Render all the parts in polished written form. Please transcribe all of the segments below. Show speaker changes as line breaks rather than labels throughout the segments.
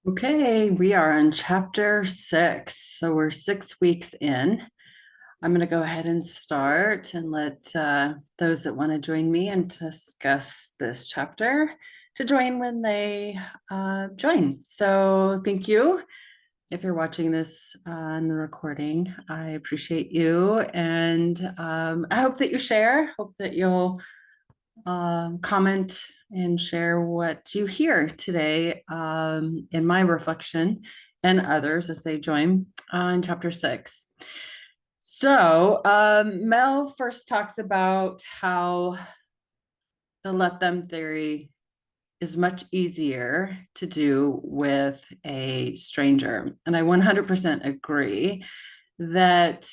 Okay, we are on chapter 6. So we're 6 weeks in. I'm going to go ahead and start and let those that want to join me and discuss this chapter to join when they join. So thank you. If you're watching this on the recording, I appreciate you. And I hope that you share, hope that you'll comment and share what you hear today in my reflection and others as they join in chapter 6. So Mel first talks about how the let them theory is much easier to do with a stranger. And I 100% agree that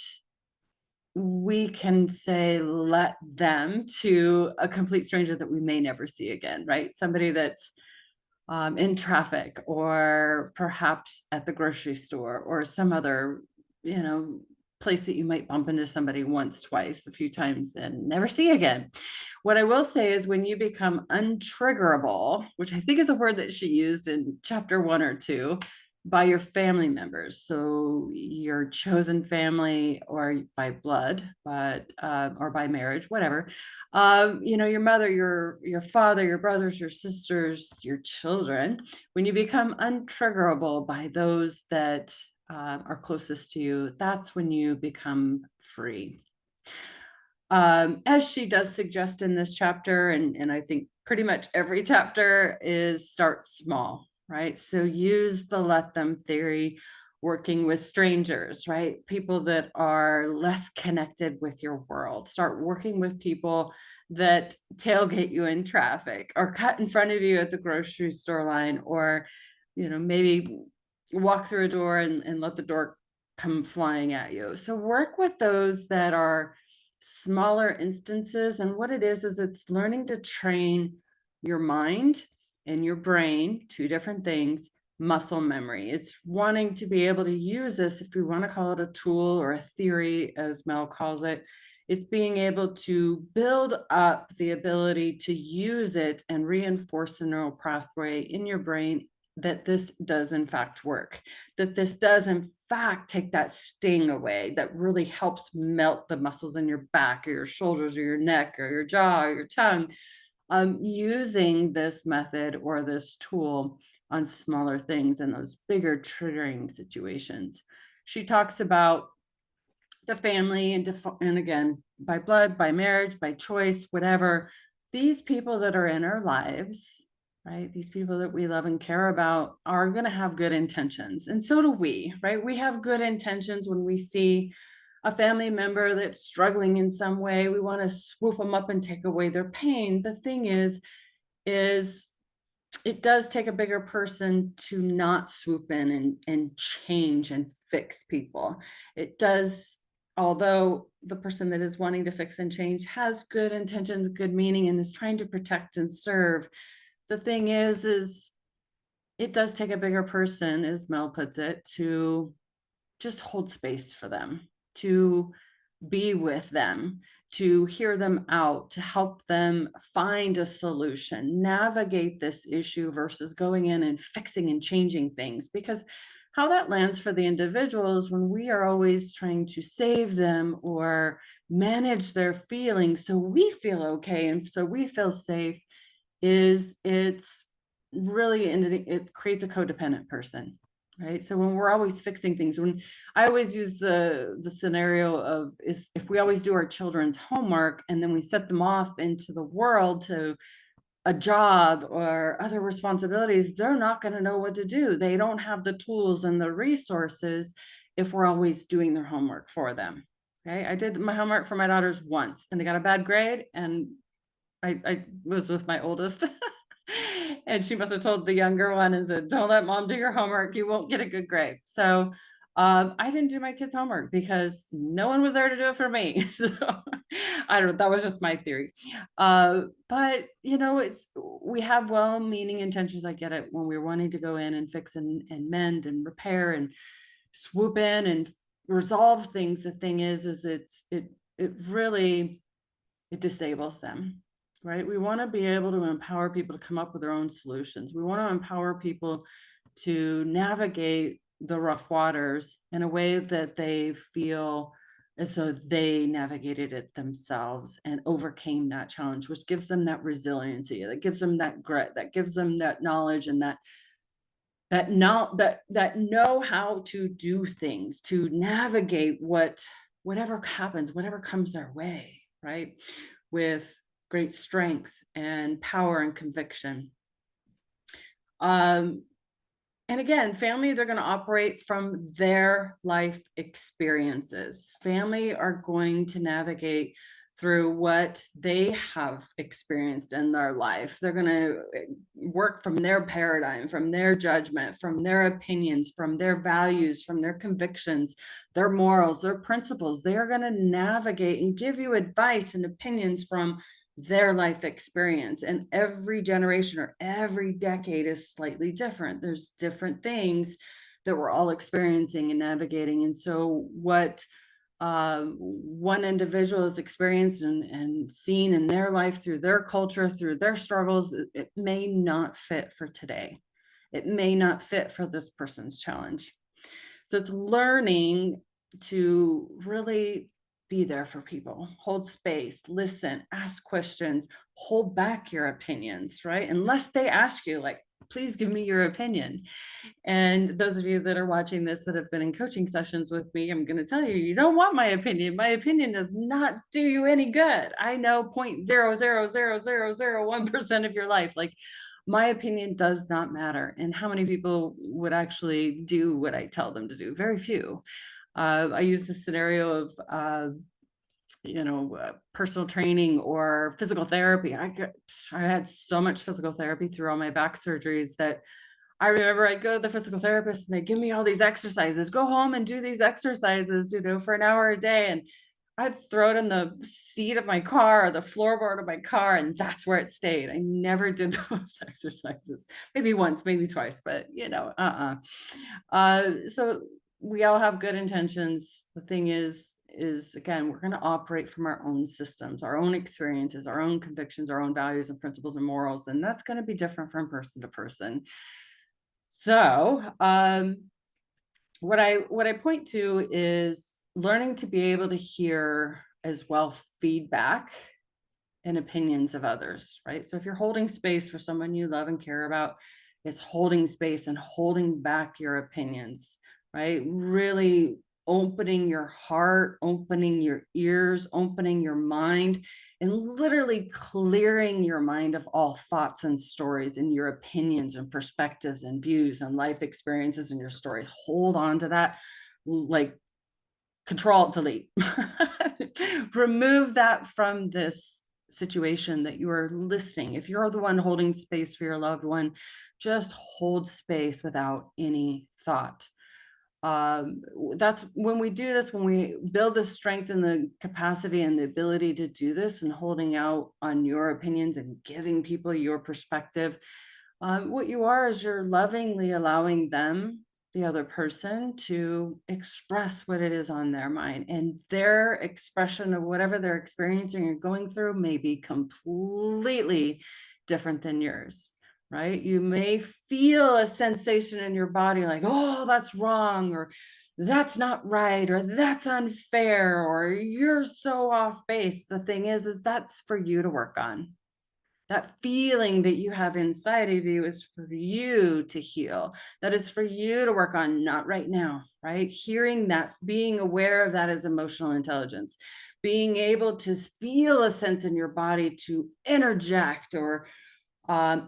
we can say let them to a complete stranger that we may never see again, right? Somebody that's in traffic or perhaps at the grocery store or some other, place that you might bump into somebody once, twice, a few times and never see again. What I will say is when you become untriggerable, which I think is a word that she used in chapter 1 or 2, by your family members, so your chosen family or by blood, but or by marriage, whatever, your mother, your father, your brothers, your sisters, your children, when you become untriggerable by those that are closest to you, that's when you become free. As she does suggest in this chapter, and I think pretty much every chapter, is start small, right? So use the let them theory, working with strangers, right? People that are less connected with your world. Start working with people that tailgate you in traffic or cut in front of you at the grocery store line, or, maybe walk through a door and let the door come flying at you. So work with those that are smaller instances. And what it is it's learning to train your mind and your brain, two different things, muscle memory. It's wanting to be able to use this, if we want to call it a tool or a theory, as Mel calls it. It's being able to build up the ability to use it and reinforce the neural pathway in your brain that this does in fact work, that this does in fact take that sting away, that really helps melt the muscles in your back or your shoulders or your neck or your jaw or your tongue, using this method or this tool on smaller things and those bigger triggering situations. She talks about the family and again, by blood, by marriage, by choice, whatever, these people that are in our lives, right? These people that we love and care about are going to have good intentions. And so do we, right? We have good intentions when we see a family member that's struggling in some way. We want to swoop them up and take away their pain. The thing is it does take a bigger person to not swoop in and change and fix people. It does, although the person that is wanting to fix and change has good intentions, good meaning, and is trying to protect and serve. The thing is it does take a bigger person, as Mel puts it, to just hold space for them, to be with them, to hear them out, to help them find a solution, navigate this issue versus going in and fixing and changing things. Because how that lands for the individual is when we are always trying to save them or manage their feelings so we feel okay and so we feel safe, it's really, it creates a codependent person, right? So when we're always fixing things, when I always use the scenario of, is if we always do our children's homework and then we set them off into the world to a job or other responsibilities, they're not going to know what to do. They don't have the tools and the resources if we're always doing their homework for them. Okay, I did my homework for my daughters once and they got a bad grade, and I was with my oldest and she must have told the younger one and said, don't let mom do your homework, you won't get a good grade. So I didn't do my kids' homework because no one was there to do it for me. So I don't know, that was just my theory. But we have well-meaning intentions. I get it when we're wanting to go in and fix and mend and repair and swoop in and resolve things. The thing is it really, it disables them, right? We want to be able to empower people to come up with their own solutions. We want to empower people to navigate the rough waters in a way that they feel as though they navigated it themselves and overcame that challenge, which gives them that resiliency, that gives them that grit, that gives them that knowledge and that know how to do things, to navigate whatever happens, whatever comes their way, right? With great strength and power and conviction. And again, family, they're going to operate from their life experiences. Family are going to navigate through what they have experienced in their life. They're going to work from their paradigm, from their judgment, from their opinions, from their values, from their convictions, their morals, their principles. They are going to navigate and give you advice and opinions from their life experience. And every generation or every decade is slightly different. There's different things that we're all experiencing and navigating. And so what one individual has experienced and seen in their life through their culture, through their struggles, it may not fit for today. It may not fit for this person's challenge. So it's learning to really be there for people, hold space, listen, ask questions, hold back your opinions, right? Unless they ask you, like, please give me your opinion. And those of you that are watching this that have been in coaching sessions with me, I'm going to tell you, you don't want my opinion. My opinion does not do you any good. I know 0.0000001% of your life. Like, my opinion does not matter. And how many people would actually do what I tell them to do? Very few. I use the scenario of personal training or physical therapy. I had so much physical therapy through all my back surgeries that I remember I'd go to the physical therapist and they give me all these exercises, go home and do these exercises, for an hour a day. And I'd throw it in the seat of my car or the floorboard of my car, and that's where it stayed. I never did those exercises. Maybe once, maybe twice, but so we all have good intentions. The thing is again, we're going to operate from our own systems, our own experiences, our own convictions, our own values and principles and morals, and that's going to be different from person to person. So what I point to is learning to be able to hear as well feedback and opinions of others, right? So if you're holding space for someone you love and care about, it's holding space and holding back your opinions, right? Really opening your heart, opening your ears, opening your mind, and literally clearing your mind of all thoughts and stories and your opinions and perspectives and views and life experiences and your stories. Hold on to that, like Control Delete. Remove that from this situation that you are listening. If you're the one holding space for your loved one, just hold space without any thought. That's when we do this, when we build the strength and the capacity and the ability to do this and holding out on your opinions and giving people your perspective. What you are is you're lovingly allowing them, the other person, to express what it is on their mind, and their expression of whatever they're experiencing or going through may be completely different than yours. Right? You may feel a sensation in your body like, oh, that's wrong, or that's not right, or that's unfair, or you're so off base. The thing is that's for you to work on. That feeling that you have inside of you is for you to heal. That is for you to work on, not right now, right? Hearing that, being aware of that is emotional intelligence. Being able to feel a sense in your body to interject or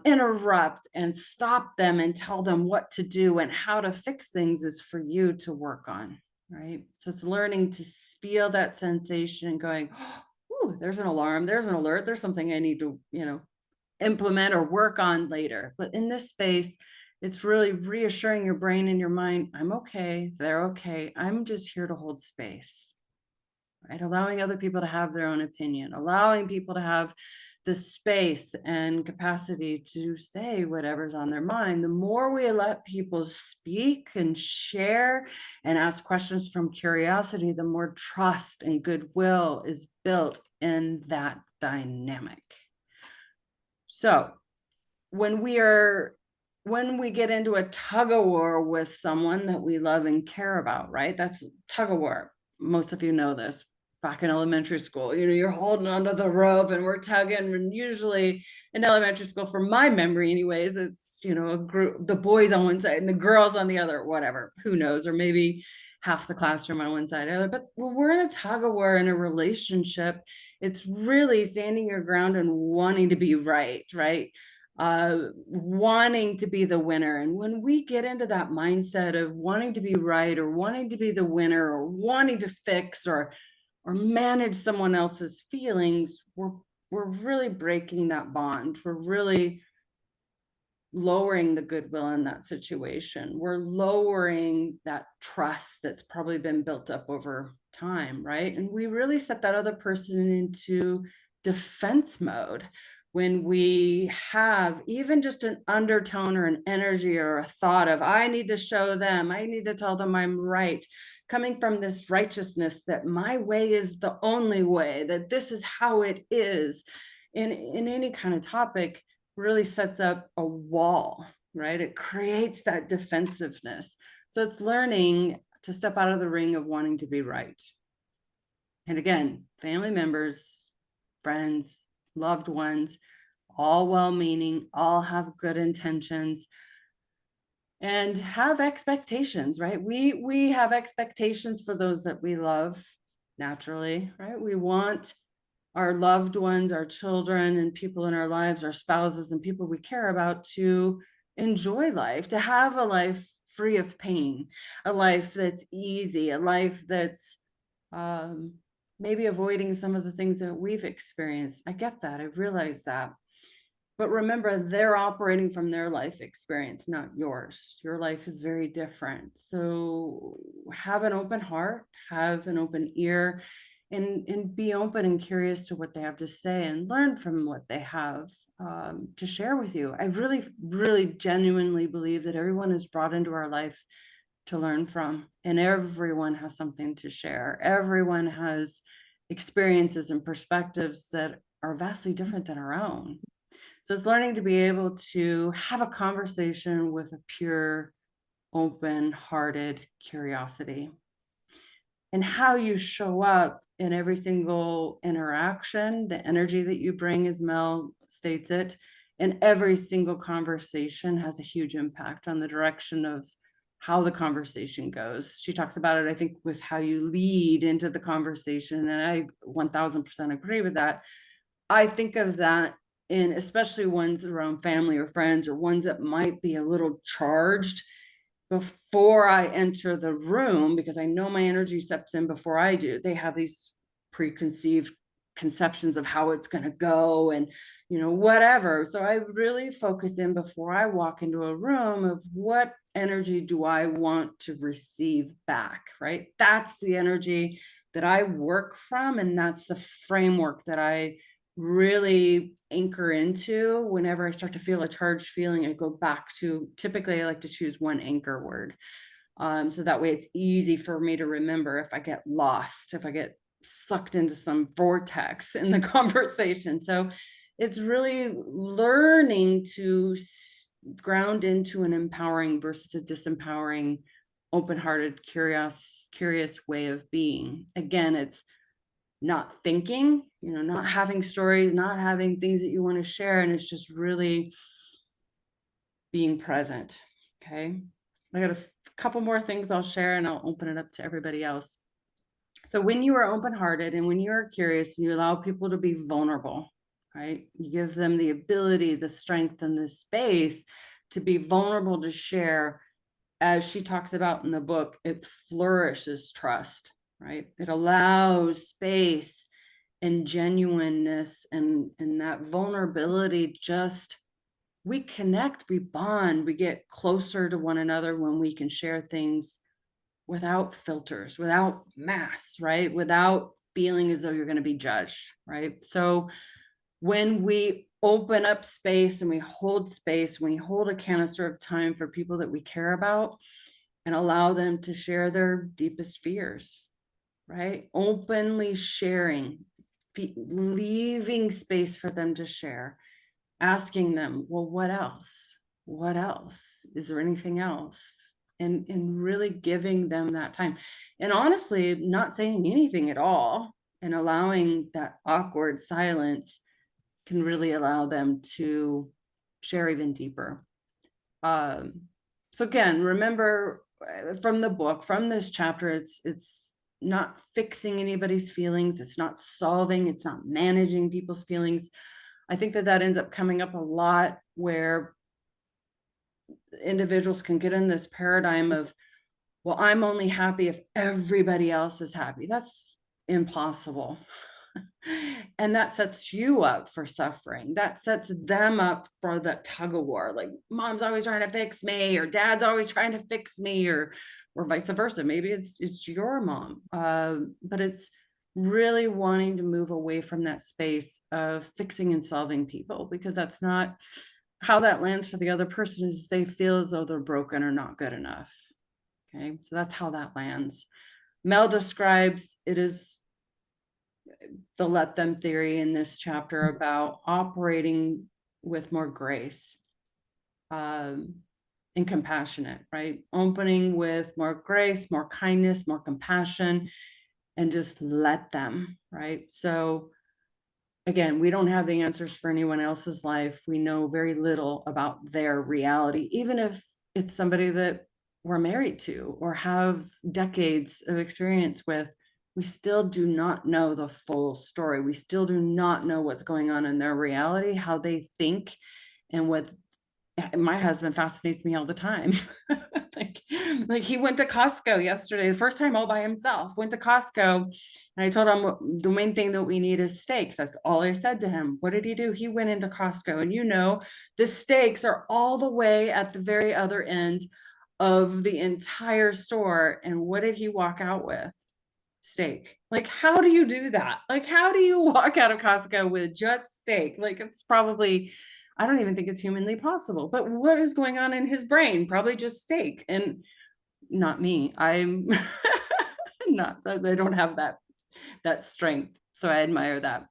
interrupt and stop them and tell them what to do and how to fix things is for you to work on, right? So it's learning to feel that sensation and going, oh, there's an alarm, there's an alert, there's something I need to, implement or work on later. But in this space, it's really reassuring your brain and your mind, I'm okay, they're okay, I'm just here to hold space, right? Allowing other people to have their own opinion, allowing people to have the space and capacity to say whatever's on their mind. The more we let people speak and share and ask questions from curiosity, the more trust and goodwill is built in that dynamic. So when we are when we get into a tug of war with someone that we love and care about, right? That's tug of war. Most of you know this. Back in elementary school, you're holding onto the rope and we're tugging. And usually in elementary school, from my memory anyways, it's, a group, the boys on one side and the girls on the other, whatever, who knows, or maybe half the classroom on one side or the other. But when we're in a tug of war in a relationship, it's really standing your ground and wanting to be right, wanting to be the winner. And when we get into that mindset of wanting to be right or wanting to be the winner or wanting to fix or manage someone else's feelings, we're really breaking that bond. We're really lowering the goodwill in that situation. We're lowering that trust that's probably been built up over time, right? And we really set that other person into defense mode when we have even just an undertone or an energy or a thought of, I need to show them, I need to tell them I'm right, coming from this righteousness that my way is the only way, that this is how it is in any kind of topic, really sets up a wall, right? It creates that defensiveness. So it's learning to step out of the ring of wanting to be right. And again, family members, friends, loved ones, all well-meaning, all have good intentions and have expectations, right? We have expectations for those that we love naturally, right? We want our loved ones, our children, and people in our lives, our spouses and people we care about to enjoy life, to have a life free of pain, a life that's easy, a life that's maybe avoiding some of the things that we've experienced. I get that. I realize that. But remember, they're operating from their life experience, not yours. Your life is very different. So have an open heart, have an open ear, and be open and curious to what they have to say and learn from what they have to share with you. I really, really genuinely believe that everyone is brought into our life to learn from, and everyone has something to share. Everyone has experiences and perspectives that are vastly different than our own. So it's learning to be able to have a conversation with a pure, open-hearted curiosity. And how you show up in every single interaction, the energy that you bring, as Mel states it, in every single conversation has a huge impact on the direction of how the conversation goes. She talks about it, I think, with how you lead into the conversation. And I 1000% agree with that. I think of that in especially ones around family or friends, or ones that might be a little charged before I enter the room, because I know my energy steps in before I do. They have these preconceived conceptions of how it's going to go and, whatever. So I really focus in before I walk into a room of what energy do I want to receive back, right? That's the energy that I work from. And that's the framework that I really anchor into. Whenever I start to feel a charged feeling, I go back to, typically I like to choose one anchor word. So that way it's easy for me to remember if I get lost, if I get sucked into some vortex in the conversation. So it's really learning to ground into an empowering versus a disempowering, open-hearted, curious way of being. Again, it's not thinking, not having stories, not having things that you want to share. And it's just really being present. Okay. I got a couple more things I'll share and I'll open it up to everybody else. So when you are open-hearted and when you are curious and you allow people to be vulnerable, right? You give them the ability, the strength, and the space to be vulnerable, to share. As she talks about in the book, it flourishes trust, right? It allows space and genuineness, and that vulnerability. Just, we connect, we bond, we get closer to one another when we can share things without filters, without masks, right? Without feeling as though you're going to be judged, right? So when we open up space and we hold space, when we hold a canister of time for people that we care about and allow them to share their deepest fears, right? Openly sharing, leaving space for them to share, asking them, well, what else? what else? Is there anything else? And really giving them that time. And honestly, not saying anything at all and allowing that awkward silence can really allow them to share even deeper. So again, remember from the book, from this chapter, it's not fixing anybody's feelings. It's not solving, it's not managing people's feelings. I think that ends up coming up a lot where individuals can get in this paradigm of, well, I'm only happy if everybody else is happy. That's impossible. And that sets you up for suffering. That sets them up for that tug of war. Like, mom's always trying to fix me, or dad's always trying to fix me, or vice versa. Maybe it's your mom. But it's really wanting to move away from that space of fixing and solving people, because that's not how that lands for the other person. Is they feel as though they're broken or not good enough. Okay, so that's how that lands. Mel describes it as the let them theory in this chapter about operating with more grace, and compassionate, right? Opening with more grace, more kindness, more compassion, and just let them, right? So again, we don't have the answers for anyone else's life. We know very little about their reality, even if it's somebody that we're married to or have decades of experience with. We still do not know the full story. We still do not know what's going on in their reality, how they think, and what my husband fascinates me all the time. like he went to Costco yesterday, the first time all by himself, went to Costco. And I told him the main thing that we need is steaks. That's all I said to him. What did he do? He went into Costco, and the steaks are all the way at the very other end of the entire store. And what did he walk out with? Steak. Like, how do you do that? Like, how do you walk out of Costco with just steak? Like, it's probably, I don't even think it's humanly possible. But what is going on in his brain? Probably just steak. And not me. I'm not, I don't have that strength. So I admire that.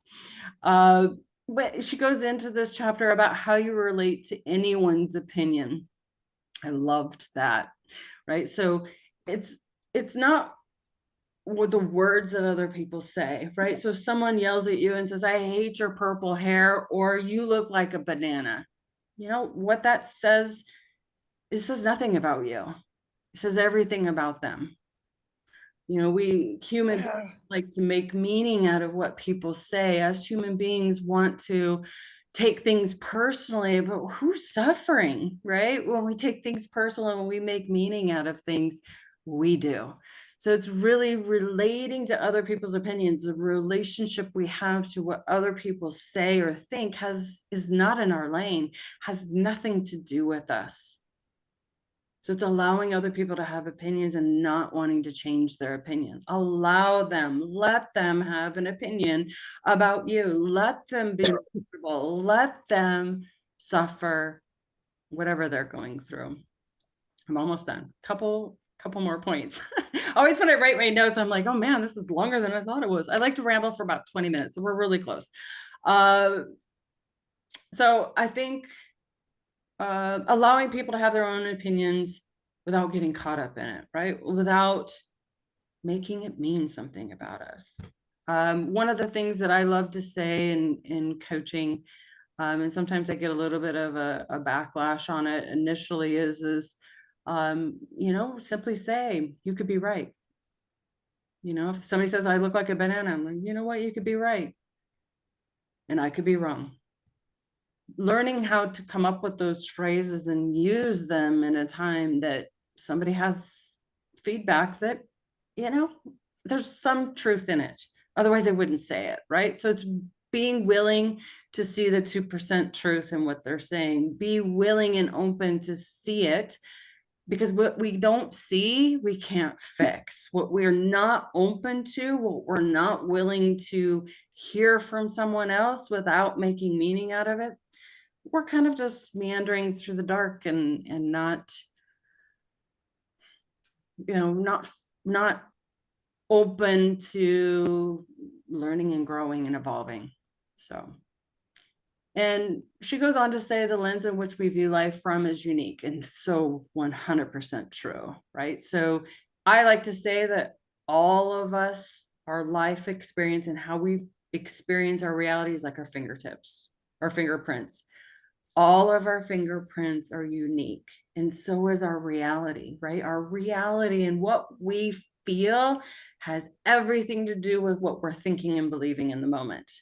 But she goes into this chapter about how you relate to anyone's opinion. I loved that. Right. So it's not with the words that other people say, right? So if someone yells at you and says, I hate your purple hair, or you look like a banana, you know what that says? It says nothing about you. It says everything about them. We human like to make meaning out of what people say. Us human beings want to take things personally, but who's suffering, right? When we take things personal, when we make meaning out of things, we do. So it's really relating to other people's opinions. The relationship we have to what other people say or think is not in our lane, has nothing to do with us. So it's allowing other people to have opinions and not wanting to change their opinion. Allow them, let them have an opinion about you. Let them be comfortable. Let them suffer whatever they're going through. I'm almost done. Couple more points. Always when I write my notes, I'm like, oh man, this is longer than I thought it was. I like to ramble for about 20 minutes. So we're really close. So I think allowing people to have their own opinions without getting caught up in it, right? Without making it mean something about us. One of the things that I love to say in coaching, and sometimes I get a little bit of a backlash on it initially, is simply say, you could be right. If somebody says I look like a banana, I'm like, you know what, you could be right. And I could be wrong. Learning how to come up with those phrases and use them in a time that somebody has feedback that, there's some truth in it. Otherwise, they wouldn't say it, right? So it's being willing to see the 2% truth in what they're saying. Be willing and open to see it, because what we don't see, we can't fix. What we're not open to, what we're not willing to hear from someone else without making meaning out of it, we're kind of just meandering through the dark and not, not open to learning and growing and evolving. So And she goes on to say the lens in which we view life from is unique, and so 100% true, right? So I like to say that all of us, our life experience and how we experience our reality is like our fingertips, our fingerprints. All of our fingerprints are unique, and so is our reality, right? Our reality and what we feel has everything to do with what we're thinking and believing in the moment,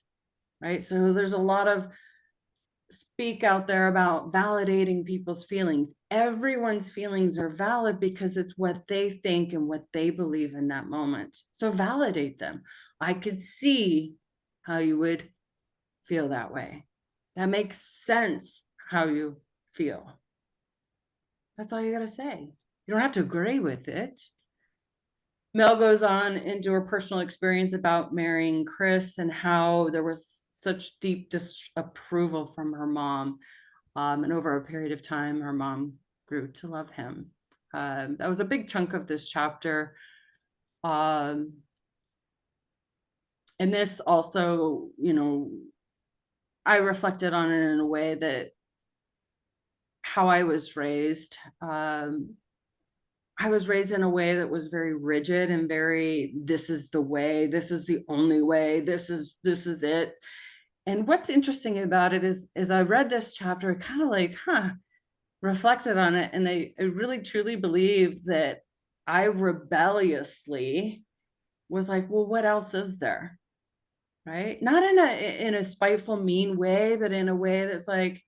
right? So there's a lot of speak out there about validating people's feelings. Everyone's feelings are valid because it's what they think and what they believe in that moment. So validate them. I could see how you would feel that way. That makes sense how you feel. That's all you got to say. You don't have to agree with it. Mel goes on into her personal experience about marrying Chris and how there was such deep disapproval from her mom. And over a period of time, her mom grew to love him. That was a big chunk of this chapter. And this also, I reflected on it in a way that how I was raised. I was raised in a way that was very rigid and very, this is the way, this is the only way, this is it. And what's interesting about it is I read this chapter, kind of like, reflected on it. And I really truly believe that I rebelliously was like, well, what else is there? Right? Not in a spiteful, mean way, but in a way that's like,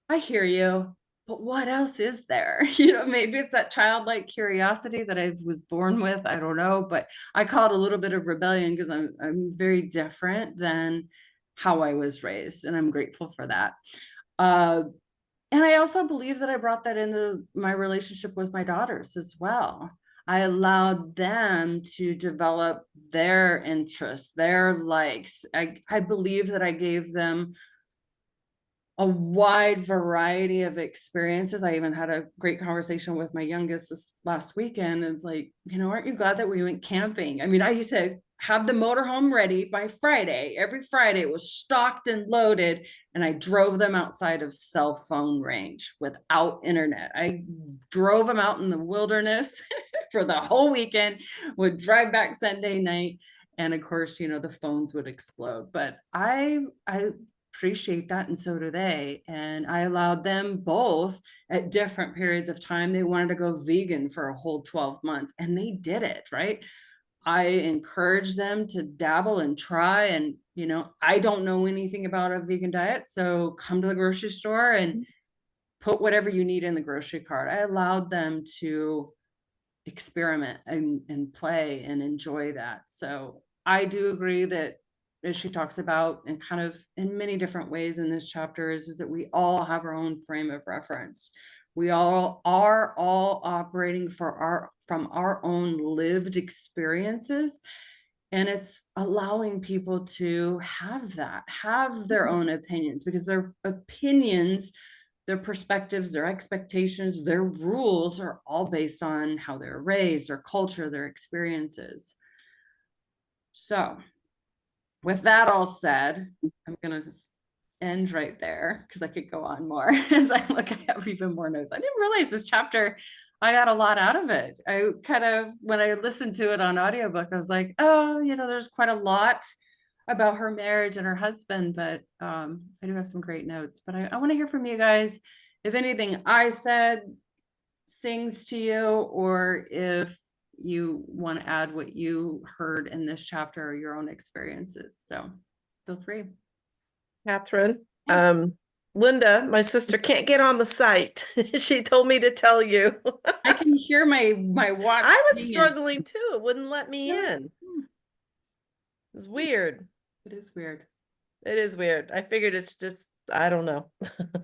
I hear you, but what else is there? Maybe it's that childlike curiosity that I was born with. I don't know, but I call it a little bit of rebellion because I'm very different than how I was raised, and I'm grateful for that. And I also believe that I brought that into my relationship with my daughters as well. I allowed them to develop their interests, their likes. I believe that I gave them a wide variety of experiences. I even had a great conversation with my youngest this last weekend. It's like, aren't you glad that we went camping? I mean, I used to have the motorhome ready by Friday. Every Friday it was stocked and loaded, and I drove them outside of cell phone range without internet. I drove them out in the wilderness for the whole weekend, would drive back Sunday night. And of course, the phones would explode. But I appreciate that, and so do they. And I allowed them both at different periods of time. They wanted to go vegan for a whole 12 months, and they did it, right? I encouraged them to dabble and try. And I don't know anything about a vegan diet, so come to the grocery store and put whatever you need in the grocery cart. I allowed them to experiment and play and enjoy that. So I do agree that, as she talks about, and kind of in many different ways in this chapter, is that we all have our own frame of reference. We all are all operating from our own lived experiences. And it's allowing people to have their own opinions, because their opinions, their perspectives, their expectations, their rules are all based on how they're raised, their culture, their experiences. So with that all said, I'm going to end right there because I could go on more. As I look, I have even more notes. I didn't realize this chapter, I got a lot out of it. I kind of, when I listened to it on audiobook, I was like, oh, there's quite a lot about her marriage and her husband, but I do have some great notes. But I want to hear from you guys. If anything I said sings to you, or if you want to add what you heard in this chapter or your own experiences. So feel free.
Catherine, Linda, my sister, can't get on the site. She told me to tell you.
I can hear my watch.
I was struggling too. It wouldn't let me in. It's weird.
It is weird.
It is weird. I figured it's just, I don't know.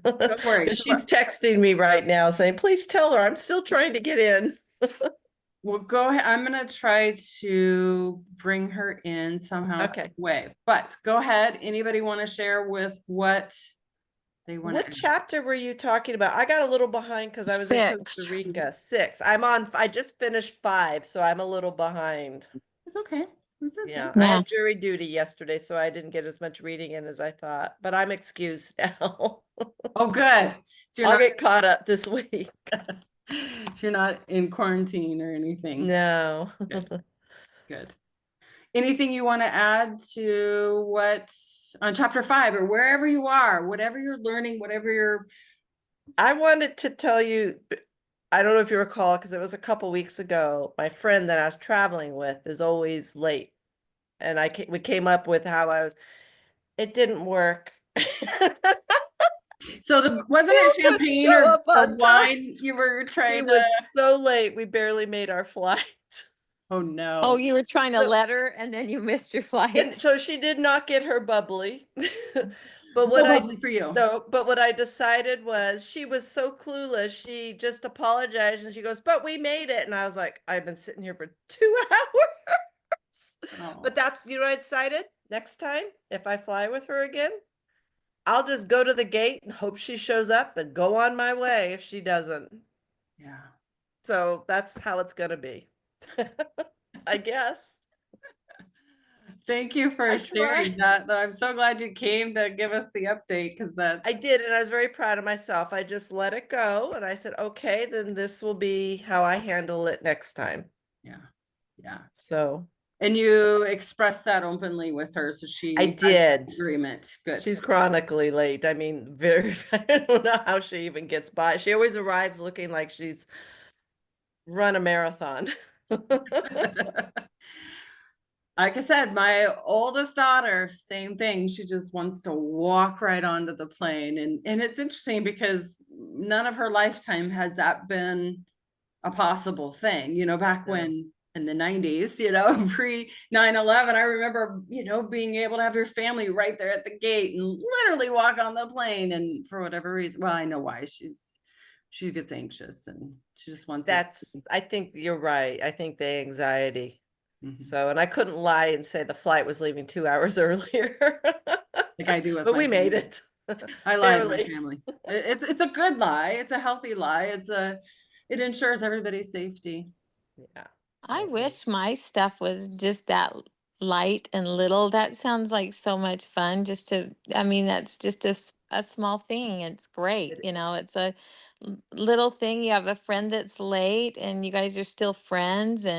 Don't worry.
She's texting me right now saying, please tell her I'm still trying to get in.
Well, go ahead. I'm going to try to bring her in somehow.
Okay.
Way, but go ahead. Anybody want to share with what they want?
What chapter were you talking about? I got a little behind because I was in Costa Rica. 6. I just finished 5, so I'm a little behind.
It's okay. It's okay.
Yeah, I
Yeah.
had jury duty yesterday, so I didn't get as much reading in as I thought, but I'm excused now.
Oh, good. So
I'll get caught up this week.
you're not in quarantine or anything.
No.
Good. Good. Anything you want to add to what on chapter 5 or wherever you are, whatever you're learning, whatever you're
I wanted to tell you, I don't know if you recall, because it was a couple weeks ago, my friend that I was traveling with is always late. And we came up with how it didn't work.
so wasn't it
Couldn't
champagne
show
or,
up on time.
wine you were
He
trying to
was so late, we barely made our flight.
oh
Oh,
no.
you were trying to
So-
let her and then you missed your
And
flight.
so she did not get her bubbly. But
No bubbly for you.
no, but what I decided was she was so clueless. She just apologized and she goes, "But we made it." And I was like, "I've been sitting here for 2 hours."
Oh.
But that's, what I decided? Next time, if I fly with her again, I'll just go to the gate and hope she shows up and go on my way if she doesn't.
Yeah.
So that's how it's gonna be. I guess.
Thank you for
I
sharing
try.
that, though. I'm so glad you came to give us the update because
I
that's
did, and I was very proud of myself. I just let it go and I said, okay, then this will be how I handle it next time.
yeah. Yeah.
So
And you expressed that openly with her, so she
I
has that
did.
agreement. Good.
She's chronically late. I mean, very, I don't know how she even gets by. She always arrives looking like she's run a marathon.
Like I said, my oldest daughter, same thing. She just wants to walk right onto the plane. And it's interesting because none of her lifetime has that been a possible thing. Back
No.
when in the 90s, pre 9/11, I remember, being able to have your family right there at the gate and literally walk on the plane. And for whatever reason, well, I know why she gets anxious and she just wants it.
I think you're right. I think the anxiety.
Mhm.
So, and I couldn't lie and say the flight was leaving 2 hours earlier.
Like I do with
But
my
we made
family.
it.
I lie to my
Barely.
family. It's a good lie. It's a healthy lie. It ensures everybody's safety.
Yeah.
I
So,
wish my stuff was just that light and little. That sounds like so much fun just to, I mean, that's just a small thing. It's great.
It-
It's a little thing. You have a friend that's late and you guys are still friends